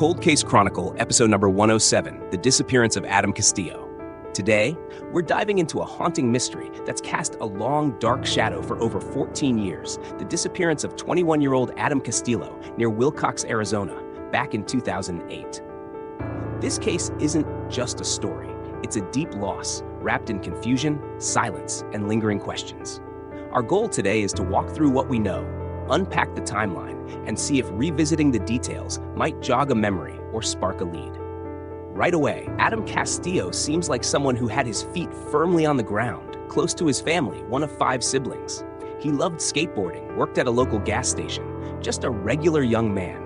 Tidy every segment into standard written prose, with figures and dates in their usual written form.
Cold Case Chronicle, episode number 107, The Disappearance of Adam Castillo. Today, we're diving into a haunting mystery that's cast a long, dark shadow for over 14 years, the disappearance of 21-year-old Adam Castillo near Willcox, Arizona, back in 2008. This case isn't just a story. It's a deep loss, wrapped in confusion, silence, and lingering questions. Our goal today is to walk through what we know, unpack the timeline, and see if revisiting the details might jog a memory or spark a lead. Right away, Adam Castillo seems like someone who had his feet firmly on the ground, close to his family, one of 5 siblings. He loved skateboarding, worked at a local gas station, just a regular young man.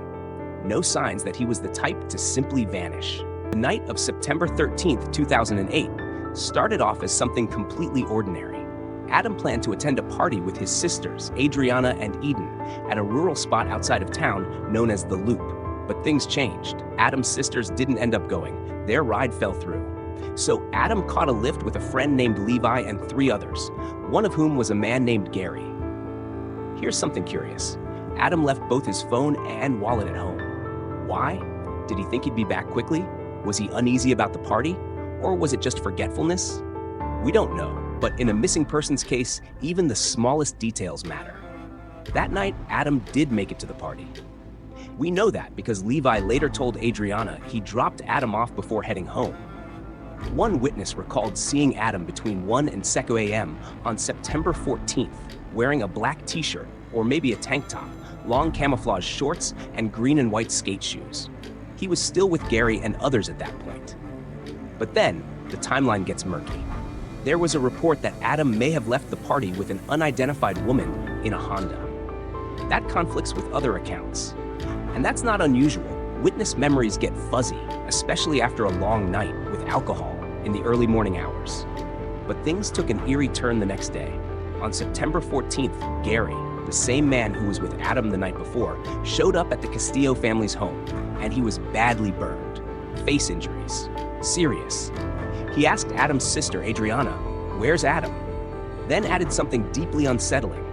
No signs that he was the type to simply vanish. The night of September 13th, 2008, started off as something completely ordinary. Adam planned to attend a party with his sisters, Adriana and Eden, at a rural spot outside of town known as The Loop. But things changed. Adam's sisters didn't end up going. Their ride fell through. So Adam caught a lift with a friend named Levi and 3 others, one of whom was a man named Gary. Here's something curious. Adam left both his phone and wallet at home. Why? Did he think he'd be back quickly? Was he uneasy about the party? Or was it just forgetfulness? We don't know. But in a missing persons case, even the smallest details matter. That night, Adam did make it to the party. We know that because Levi later told Adriana he dropped Adam off before heading home. One witness recalled seeing Adam between 1 and 2 a.m. on September 14th, wearing a black t-shirt, or maybe a tank top, long camouflage shorts, and green and white skate shoes. He was still with Gary and others at that point. But then, the timeline gets murky. There was a report that Adam may have left the party with an unidentified woman in a Honda. That conflicts with other accounts. And that's not unusual. Witness memories get fuzzy, especially after a long night with alcohol in the early morning hours. But things took an eerie turn the next day. On September 14th, Gary, the same man who was with Adam the night before, showed up at the Castillo family's home, and he was badly burned. Face injuries. Serious. He asked Adam's sister, Adriana, "Where's Adam?" Then added something deeply unsettling.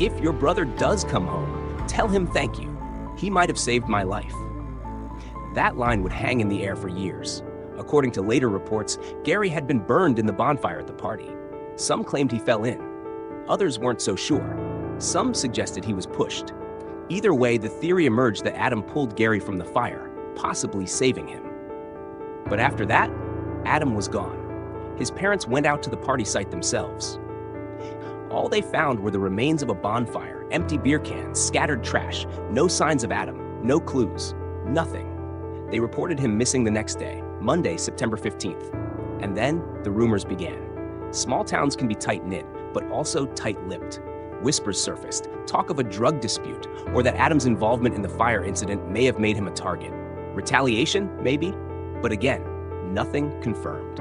"If your brother does come home, tell him thank you. He might have saved my life." That line would hang in the air for years. According to later reports, Gary had been burned in the bonfire at the party. Some claimed he fell in. Others weren't so sure. Some suggested he was pushed. Either way, the theory emerged that Adam pulled Gary from the fire, possibly saving him. But after that, Adam was gone. His parents went out to the party site themselves. All they found were the remains of a bonfire, empty beer cans, scattered trash, no signs of Adam, no clues, nothing. They reported him missing the next day, Monday, September 15th. And then the rumors began. Small towns can be tight-knit, but also tight-lipped. Whispers surfaced, talk of a drug dispute, or that Adam's involvement in the fire incident may have made him a target. Retaliation, maybe? But again, nothing confirmed.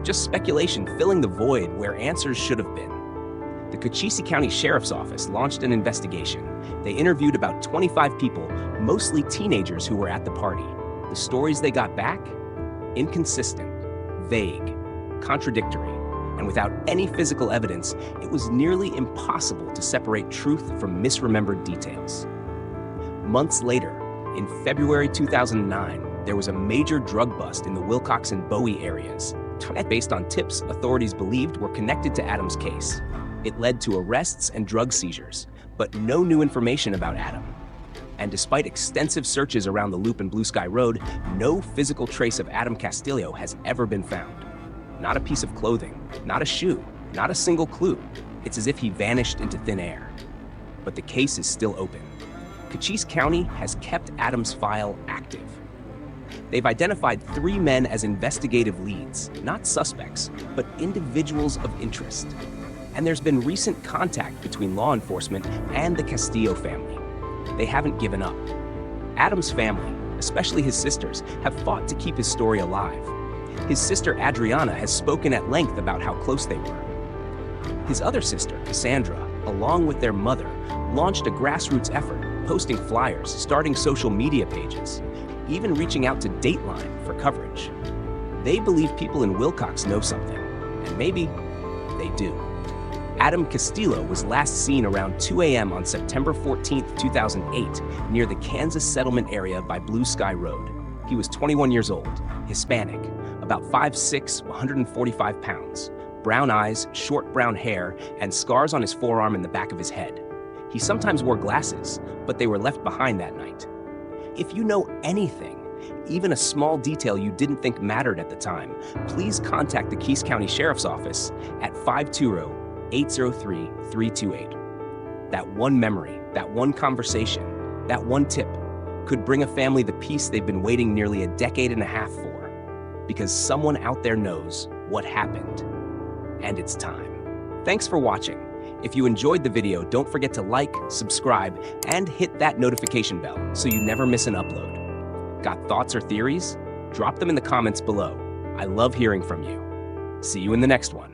Just speculation filling the void where answers should have been. The Cochise County Sheriff's Office launched an investigation. They interviewed about 25 people, mostly teenagers who were at the party. The stories they got back? Inconsistent, vague, contradictory, and without any physical evidence, it was nearly impossible to separate truth from misremembered details. Months later, in February 2009, there was a major drug bust in the Willcox and Bowie areas, based on tips authorities believed were connected to Adam's case. It led to arrests and drug seizures, but no new information about Adam. And despite extensive searches around the Loop and Blue Sky Road, no physical trace of Adam Castillo has ever been found. Not a piece of clothing, not a shoe, not a single clue. It's as if he vanished into thin air. But the case is still open. Cochise County has kept Adam's file active. They've identified 3 men as investigative leads, not suspects, but individuals of interest. And there's been recent contact between law enforcement and the Castillo family. They haven't given up. Adam's family, especially his sisters, have fought to keep his story alive. His sister Adriana has spoken at length about how close they were. His other sister, Cassandra, along with their mother, launched a grassroots effort, posting flyers, starting social media pages, even reaching out to Dateline for coverage. They believe people in Willcox know something, and maybe they do. Adam Castillo was last seen around 2 a.m. on September 14, 2008, near the Kansas settlement area by Blue Sky Road. He was 21 years old, Hispanic, about 5'6", 145 pounds, brown eyes, short brown hair, and scars on his forearm and the back of his head. He sometimes wore glasses, but they were left behind that night. If you know anything, even a small detail you didn't think mattered at the time, please contact the Cochise County Sheriff's Office at 520-803-328. That one memory, that one conversation, that one tip could bring a family the peace they've been waiting nearly a decade and a half for, because someone out there knows what happened, and it's time. Thanks for watching. If you enjoyed the video, don't forget to like, subscribe, and hit that notification bell so you never miss an upload. Got thoughts or theories? Drop them in the comments below. I love hearing from you. See you in the next one.